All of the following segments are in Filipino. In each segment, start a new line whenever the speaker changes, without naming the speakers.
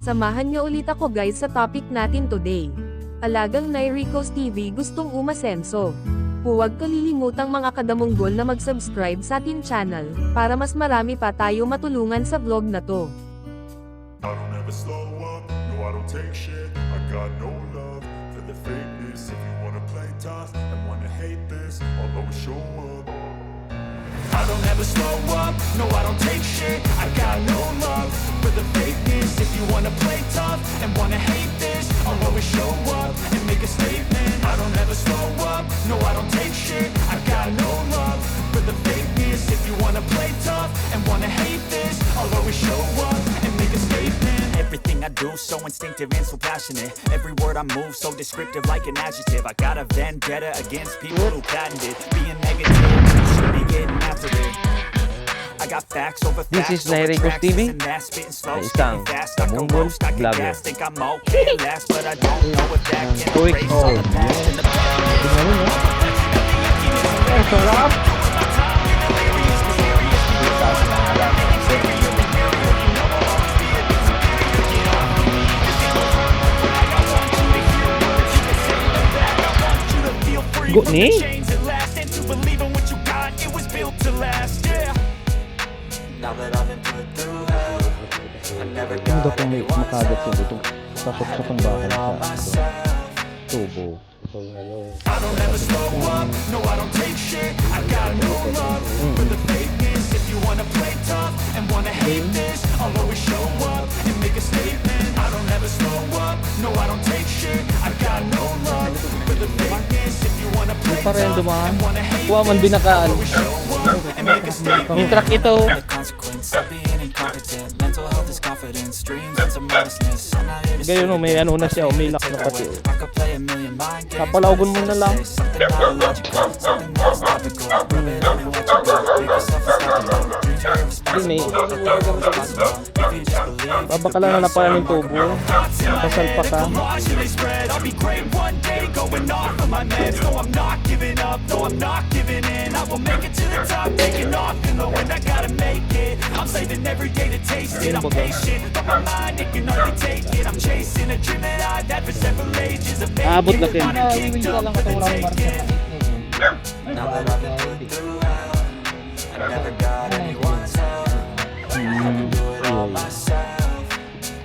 Samahan niyo ulit ako guys sa topic natin today. Alagang Nairicos TV gustong umasenso. Huwag kalilimutang mga kadamunggol na mag-subscribe sa ating channel, para mas marami pa tayo matulungan sa vlog na to.
I don't ever slow up, no I don't take shit. I got no love for the fakeness. If you wanna play tough and wanna hate this, I'll always show up. I don't ever slow up, no I don't take shit. I got no love for the fakeness. If you wanna play tough and wanna hate this, I'll always show up and make a statement. I don't ever slow up, no I don't take shit. I got no love for the fakeness. If you wanna play tough and wanna hate this, I'll always show up and make a statement.
Everything I do so instinctive and so passionate. Every word I move so descriptive like an adjective. I got a vendetta against people who patented being negative. You should be getting after it. I got facts over
This
facts
is Nairicos TV. Isang kamunggol vlogger.
Think I'm okay last, but I don't know if that can erase all the past and the
Go ni? Ano daw kung may makagat yun itong pasok sa pangbakan sa tubo.
I don't ever slow up, no I don't take shit. I got no love for the fakeness. If you wanna play tough and wanna hate this, I'll always show up and make a statement. I don't ever slow up, no I don't take shit. I got no love for the fakeness. If you wanna play tough and wanna hate
Kuha man binakaan.
this, show up and make a statement.
Yung truck ito.
The consequence of being incompetent. Mental health is confidence, dreams and some modestness. I'm not here to
Gayon, may ano na siya, umilak na pati.
I could play a million mind games.
Kapalawgon mo na lang.
Something not illogical, something that's topical. Rub it on and watch it go. Make yourself unstoppable. Dreams are
Hindi,
irresponsible. If you just believe.
babaka lang na pala ng tubo. Kasal pa ka.
Should they spread? I'll be great one day, going off of my meds. No, I'm not giving up, no, I'm not giving in. I will make it to the top, taking off in the wind. I gotta make it. I'm saving every day to taste it. I'm patient, but my mind it can only take it. I'm chasing a dream that I've had for several ages. A
Abot na kayo.
Now that I've been through hell, I never got anyone's help. I can do it all myself.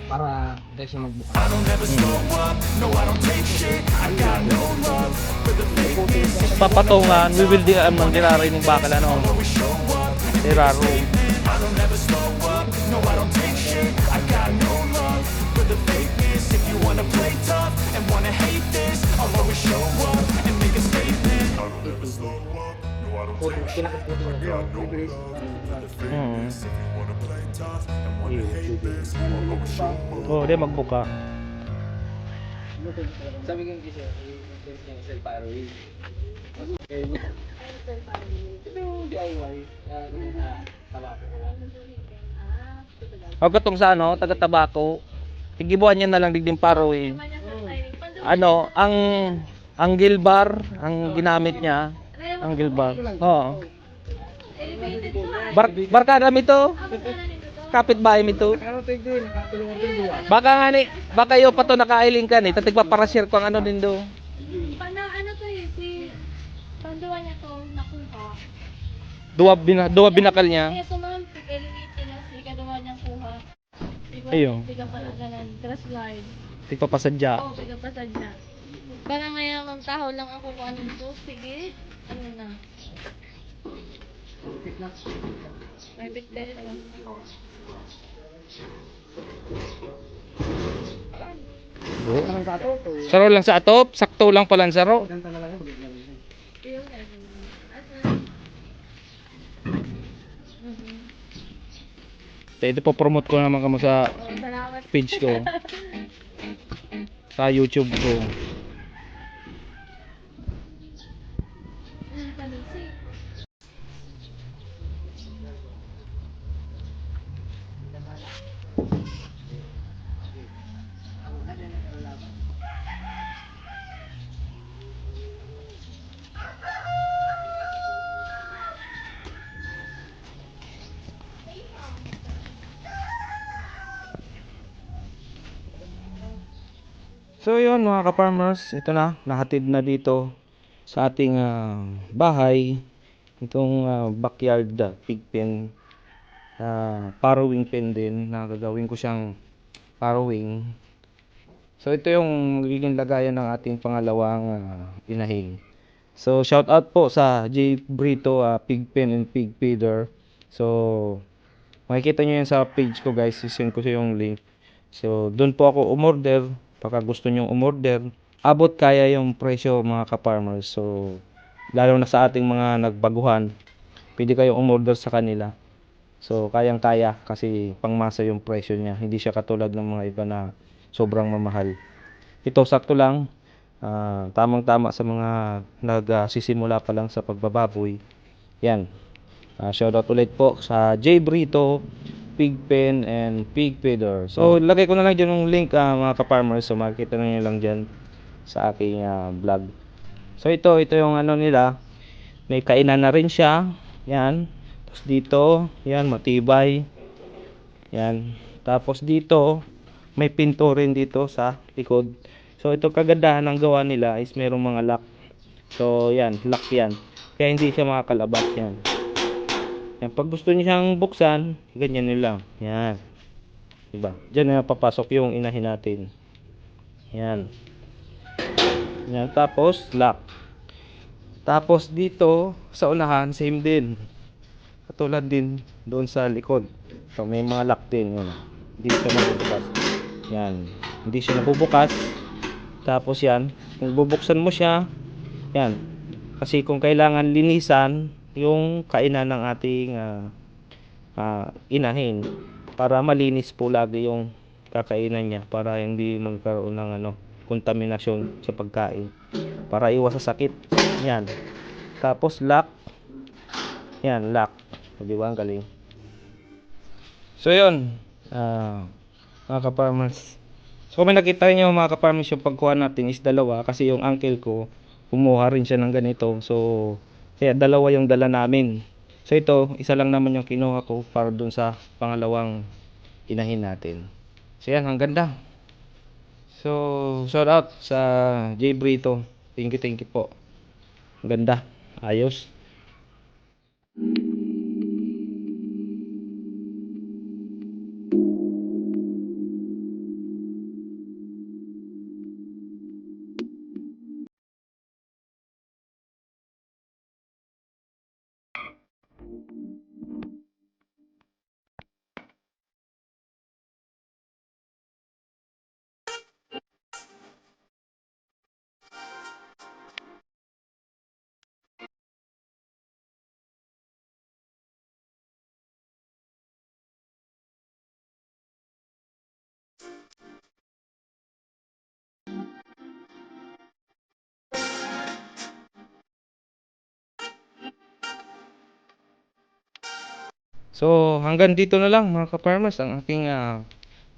Para dahil siya magbuka.
I don't ever slow up, no I don't take shit. I got no love for the fakeness.
Papatungan, we will di ang dinarinig bakal ano.
Always show up,
Teraro.
I don't ever slow up, no I don't take shit. I got no love for the fakeness. If you wanna play tough and wanna hate this, I'll always show up and make a statement. I don't ever slow up, no I don't take shit. I got no love for the fakeness. If you wanna play tough and wanna hate this, I'll always show up.
Oh, di magbuka.
Sabi ko kasi, i-test niya yung Parway. Kaya niya. Ito yung DIY. Tabako.
O katong sa ano, taga-tabako. Tigibuan niya na lang digding paro eh. Ano, ang gilbar, ang ginamit niya, ang gilbar. Oo. Barkada mi to. Kapitbahay mi to.
Pero ito yung nakatulungan din duwa.
Baka nga ni, baka yo pa to nakailing ka ni, tatig pa para share ko ang ano din do.
Ano to eh, si panduwa niya to nakuha.
Duwa binakal niya.
Ito naman, pag-eliminate na si kaduwa niyang kuha.
Ayun.
Tiga pala ganan, grass line.
Tig pa pasadya.
Oo, tiga pasad na. Parang ngayon ang taho lang ako kung ano to. Sige, ano na. May bigtel lang.
Saro lang sa atop, sakto lang pala ang saro.
Ganta na lang yung bigyan niya.
Yung ano.
Ito po promote ko naman kamo sa
Salamat.
page ko. Sa YouTube ko. So yun mga ka-farmers, ito na, nahatid na dito sa ating bahay itong backyard pig pen, farrowing pen din na gagawin ko siyang farrowing. So ito yung magiging lagayan ng ating pangalawang inahin. So shout out po sa J Brito Pig Pen and Pig Feeder. So makikita nyo yan sa page ko guys, sisend ko sa yung link. So doon po ako umorder, baka gusto nyo umorder. Abot kaya yung presyo mga ka-farmers. So lalo na sa ating mga nagbaguhan, pwede kayong umorder sa kanila. So kayang kaya kasi pangmasa yung presyo niya. Hindi siya katulad ng mga iba na sobrang mamahal. Ito sakto lang, tamang-tama sa mga nagsisimula pa lang sa pagbababoy. Yan. Shoutout ulit po sa J Brito Pig Pen and Pig Feeder. So lagay ko na lang dyan yung link mga ka-farmers. So makikita na nyo lang dyan sa aking vlog. So ito yung ano nila. May kainan na rin siya. Yan. Tapos dito, yan matibay. Yan. Tapos dito, may pinto rin dito sa likod. So ito kagandahan ng gawa nila is merong mga lock. So yan, lock yan. Kaya hindi siya makakalabas yan. Yan, pag gusto niyo siyang buksan, ganyan nyo lang. Yan. Diba? Diyan na papasok yung inahin natin. Yan. Yan, tapos lock. Tapos dito sa unahan, same din. Katulad din doon sa likod. So may mga lock din. Yan. Hindi siya mabubukas. Yan. Hindi siya nabubukas. Tapos yan, kung bubuksan mo siya, yan. Kasi kung kailangan linisan yung kainan ng ating inahin para malinis po lagi yung kakainan niya para hindi magkaroon ng kontaminasyon sa pagkain. Para iwas sa sakit. Yan. Tapos lock. Yan, lock. Di ba? Ang galing. So yun, mga ka-farmers. So kung may nakita nyo mga ka-farmers, yung pagkuha natin is dalawa kasi yung uncle ko kumuha rin siya ng ganito. So kaya dalawa yung dala namin. So ito, isa lang naman yung kinuha ko para dun sa pangalawang inahin natin. So yan, ang ganda. So shout out sa J Brito. Thank you po. Ang ganda. Ayos. So hanggang dito na lang mga ka-farmers ang aking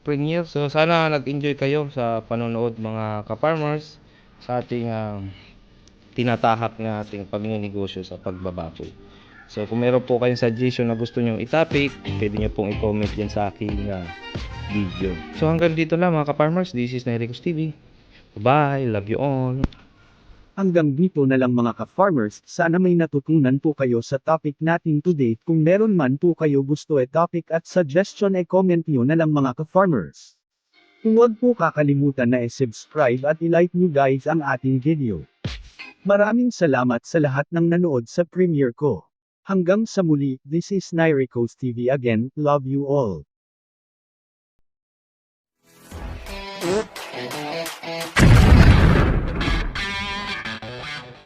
premiere. So sana nag-enjoy kayo sa panonood mga ka-farmers sa ating tinatahak na ating pagnenegosyo sa pagbababoy. So kung meron po kayong suggestion na gusto nyo i-topic, pwede nyo pong i-comment yan sa aking video. So hanggang dito lang mga ka-farmers. This is Nairicos TV. Bye, love you all.
Hanggang dito na lang mga ka-farmers, sana may natutunan po kayo sa topic natin today. Kung meron man po kayo gusto topic at suggestion comment nyo na lang mga ka-farmers. Huwag po kakalimutan na subscribe at i-like nyo guys ang ating video. Maraming salamat sa lahat ng nanood sa premiere ko. Hanggang sa muli, this is Nairicos TV again, love you all.